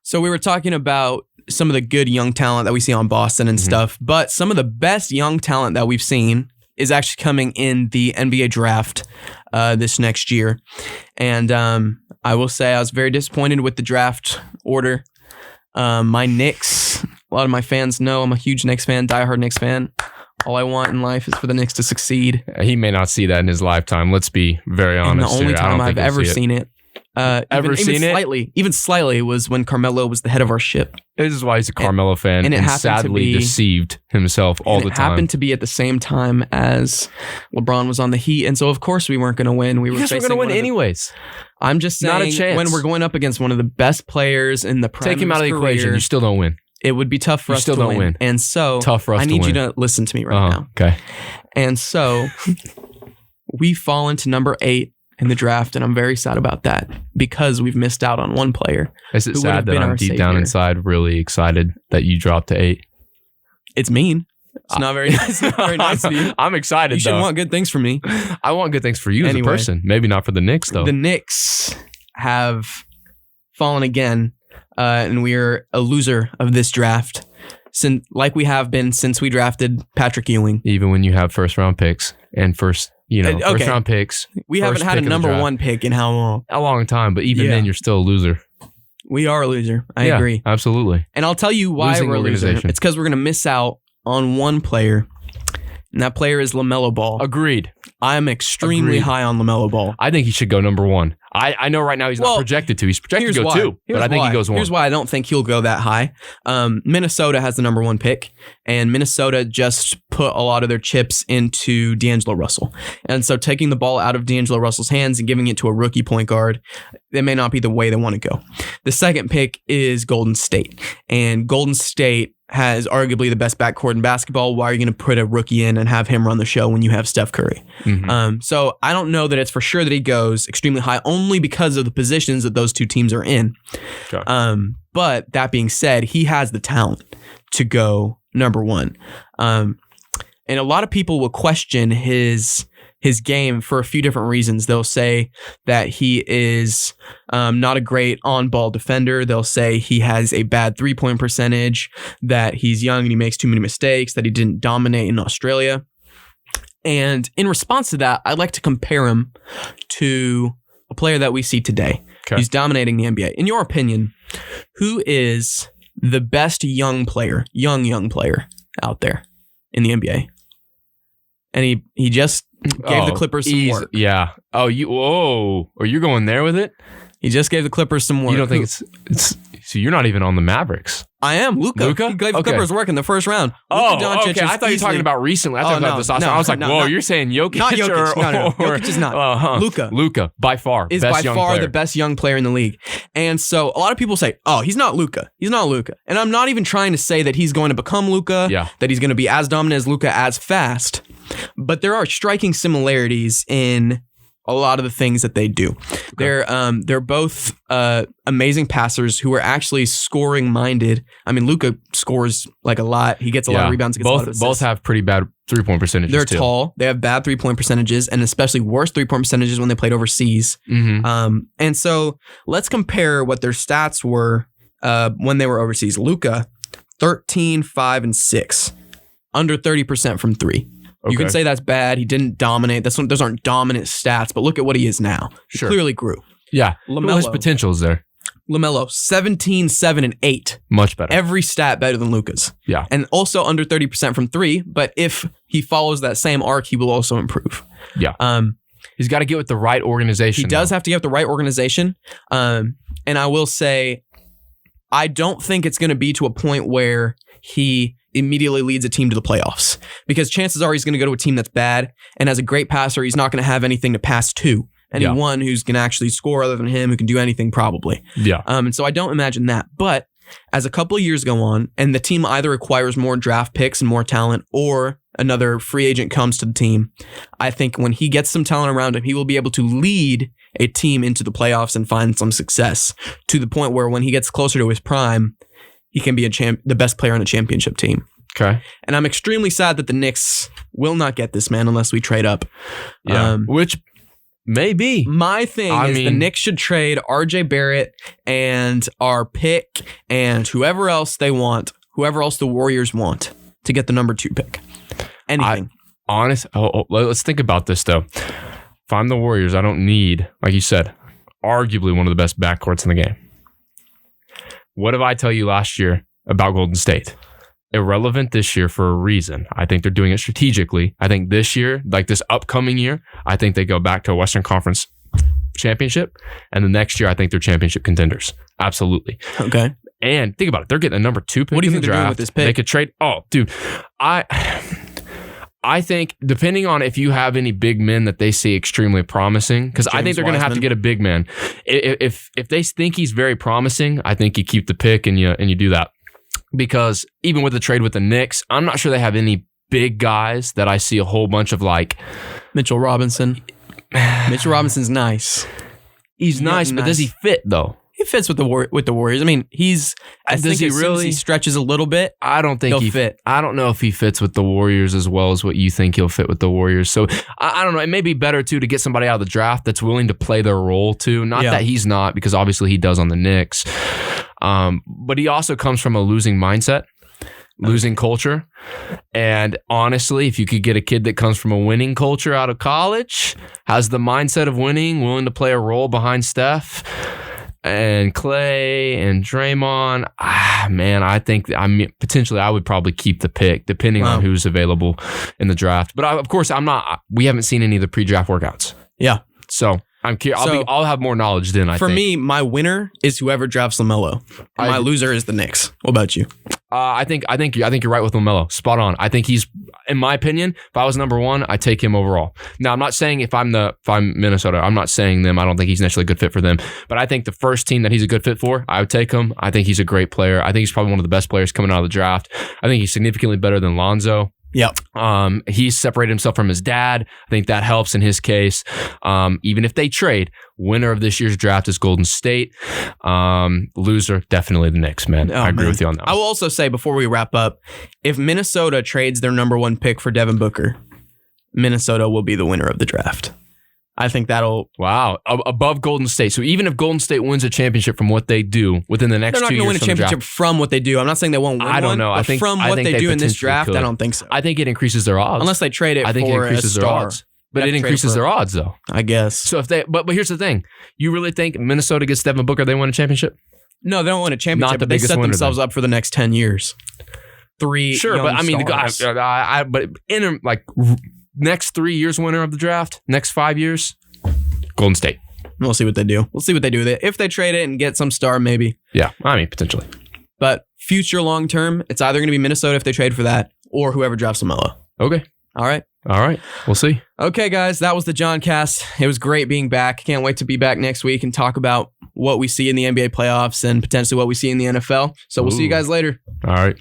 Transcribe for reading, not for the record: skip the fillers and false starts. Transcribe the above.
So we were talking about some of the good young talent that we see on Boston and stuff, but some of the best young talent that we've seen is actually coming in the NBA draft this next year. And I will say I was very disappointed with the draft order. My Knicks, a lot of my fans know I'm a huge Knicks fan, diehard Knicks fan. All I want in life is for the Knicks to succeed. He may not see that in his lifetime. Let's be very honest. And the only time I've ever seen it. Even slightly was when Carmelo was the head of our ship. This is why he's a Carmelo fan and sadly deceived himself all the time. It happened to be at the same time as LeBron was on the Heat, and so of course we weren't going to win. We were going to win anyways. I'm just saying, not a chance. When we're going up against one of the best players in the prime take him out of the equation, you still don't win. It would be tough for us to win. And so I need you to listen to me right now. Okay. And so we fall into number 8 in the draft, and I'm very sad about that because we've missed out on one player. Is it sad that I'm deep down inside really excited that you dropped to 8? It's mean. It's not very nice. Not very nice of you. I'm excited. You should want good things from me. I want good things for you as a person. Maybe not for the Knicks though. The Knicks have fallen again, and we are a loser of this draft. Like we have been since we drafted Patrick Ewing. Even when you have first round picks and first round picks. We haven't had a number 1 pick in how long? A long time, but even then you're still a loser. We are a loser. I agree. Absolutely. And I'll tell you why we're a loser. It's because we're going to miss out on one player, and that player is LaMelo Ball. Agreed. I'm extremely high on LaMelo Ball. I think he should go number 1. I know right now he's not projected to. He's projected to go 2, but I think he goes 1. Here's why I don't think he'll go that high. Minnesota has the number 1 pick, and Minnesota just put a lot of their chips into D'Angelo Russell. And so taking the ball out of D'Angelo Russell's hands and giving it to a rookie point guard, that may not be the way they want to go. The second pick is Golden State, and Golden State has arguably the best backcourt in basketball. Why are you going to put a rookie in and have him run the show when you have Steph Curry? So I don't know that it's for sure that he goes extremely high, only because of the positions that those two teams are in. Sure. But that being said, he has the talent to go number 1. And a lot of people will question his game for a few different reasons. They'll say that he is not a great on-ball defender. They'll say he has a bad three-point percentage, that he's young and he makes too many mistakes, that he didn't dominate in Australia. And in response to that, I'd like to compare him to a player that we see today. Okay. He's dominating the NBA. In your opinion, who is the best young player out there in the NBA? And he just gave the Clippers some work. Yeah. Oh, you're going there with it? He just gave the Clippers some work. You don't think it's so you're not even on the Mavericks? I am. Luka? He gave the Clippers work in the first round. Okay. I thought you were talking about recently. I thought about this last time. I was like, whoa, you're saying Jokic? Not Jokic. No. Jokic is not. Luka, by far. Is by far the best young player in the league. And so a lot of people say, oh, he's not Luka. He's not Luka. And I'm not even trying to say that he's going to become Luka, that he's going to be as dominant as Luka as fast. But there are striking similarities in a lot of the things that they do. Okay. They're both amazing passers who are actually scoring minded. I mean, Luka scores like a lot. He gets a lot of rebounds. Both have pretty bad 3-point percentages. They're tall. They have bad 3-point percentages, and especially worse 3-point percentages when they played overseas. And so let's compare what their stats were when they were overseas. Luka, 13, 5, and 6, under 30% from 3. Okay. You can say that's bad. He didn't dominate. Those aren't dominant stats, but look at what he is now. He clearly grew. Yeah. His potential is there. LaMelo, 17, 7, and 8. Much better. Every stat better than Luka's. Yeah. And also under 30% from 3, but if he follows that same arc, he will also improve. Yeah. He's got to get with the right organization. He does have to get with the right organization. And I will say, I don't think it's going to be to a point where he immediately leads a team to the playoffs, because chances are he's going to go to a team that's bad, and as a great passer, he's not going to have anything to pass to. Anyone who's going to actually score other than him, who can do anything probably. Yeah. And so I don't imagine that. But as a couple of years go on, and the team either acquires more draft picks and more talent, or another free agent comes to the team, I think when he gets some talent around him, he will be able to lead a team into the playoffs and find some success, to the point where when he gets closer to his prime, he can be the best player on a championship team. Okay. And I'm extremely sad that the Knicks will not get this man unless we trade up. Yeah. Which Maybe. My thing is the Knicks should trade RJ Barrett and our pick and whoever else they want, whoever else the Warriors want to get the number 2 pick. Anything. Let's think about this, though. If I'm the Warriors, I don't need, like you said, arguably one of the best backcourts in the game. What did I tell you last year about Golden State? Irrelevant this year for a reason. I think they're doing it strategically. I think this year, like this upcoming year, I think they go back to a Western Conference championship. And the next year, I think they're championship contenders. Absolutely. Okay. And think about it. They're getting a number 2 pick what do you in think the draft. Doing with this pick? They could trade. Oh, dude. I think depending on if you have any big men that they see extremely promising, because I think they're going to have to get a big man. If they think he's very promising, I think you keep the pick and you do that. Because even with the trade with the Knicks, I'm not sure they have any big guys that I see a whole bunch of like Mitchell Robinson. Mitchell Robinson's nice. He's nice, but does he fit though? He fits with the Warriors. I mean, I think as soon as he stretches a little bit, I don't think he'll fit. I don't know if he fits with the Warriors as well as what you think he'll fit with the Warriors. So I don't know. It may be better too to get somebody out of the draft that's willing to play their role too. Not that he's not, because obviously he does on the Knicks. But he also comes from a losing mindset, losing culture. And honestly, if you could get a kid that comes from a winning culture out of college, has the mindset of winning, willing to play a role behind Steph and Clay and Draymond, I think potentially I would probably keep the pick depending on who's available in the draft. But of course, we haven't seen any of the pre-draft workouts. Yeah. So I'm curious. I'll have more knowledge then. For me, my winner is whoever drafts LaMelo. My loser is the Knicks. What about you? I think you're right with LaMelo. Spot on. I think he's, in my opinion, if I was number 1, I take him overall. Now, I'm not saying if I'm Minnesota, I'm not saying them. I don't think he's necessarily a good fit for them. But I think the first team that he's a good fit for, I would take him. I think he's a great player. I think he's probably one of the best players coming out of the draft. I think he's significantly better than Lonzo. Yep. He's separated himself from his dad. I think that helps in his case. Even if they trade, winner of this year's draft is Golden State. Loser, definitely the Knicks, man. I agree with you on that. I will also say before we wrap up, if Minnesota trades their number 1 pick for Devin Booker, Minnesota will be the winner of the draft. I think that'll... Wow. Above Golden State. So even if Golden State wins a championship from what they do within the next 2 years, they're not going to win a championship from what they do. I'm not saying they won't win I don't know. I think from what they do in this draft, I don't think so. I think it increases their odds. Unless they trade it for a star. But it increases their odds, though. I guess. So if they... But here's the thing. You really think Minnesota gets Devin Booker, they win a championship? No, they don't win a championship, but they set themselves up for the next 10 years. 3 Sure, but I mean, but in like next 3 years winner of the draft, next 5 years... Golden State. We'll see what they do. We'll see what they do with it. If they trade it and get some star, maybe. Yeah, I mean, potentially. But future long term, it's either going to be Minnesota if they trade for that, or whoever drafts LaMelo. Okay. All right. We'll see. Okay, guys, that was the JohnCast. It was great being back. Can't wait to be back next week and talk about what we see in the NBA playoffs and potentially what we see in the NFL. So we'll see you guys later. All right.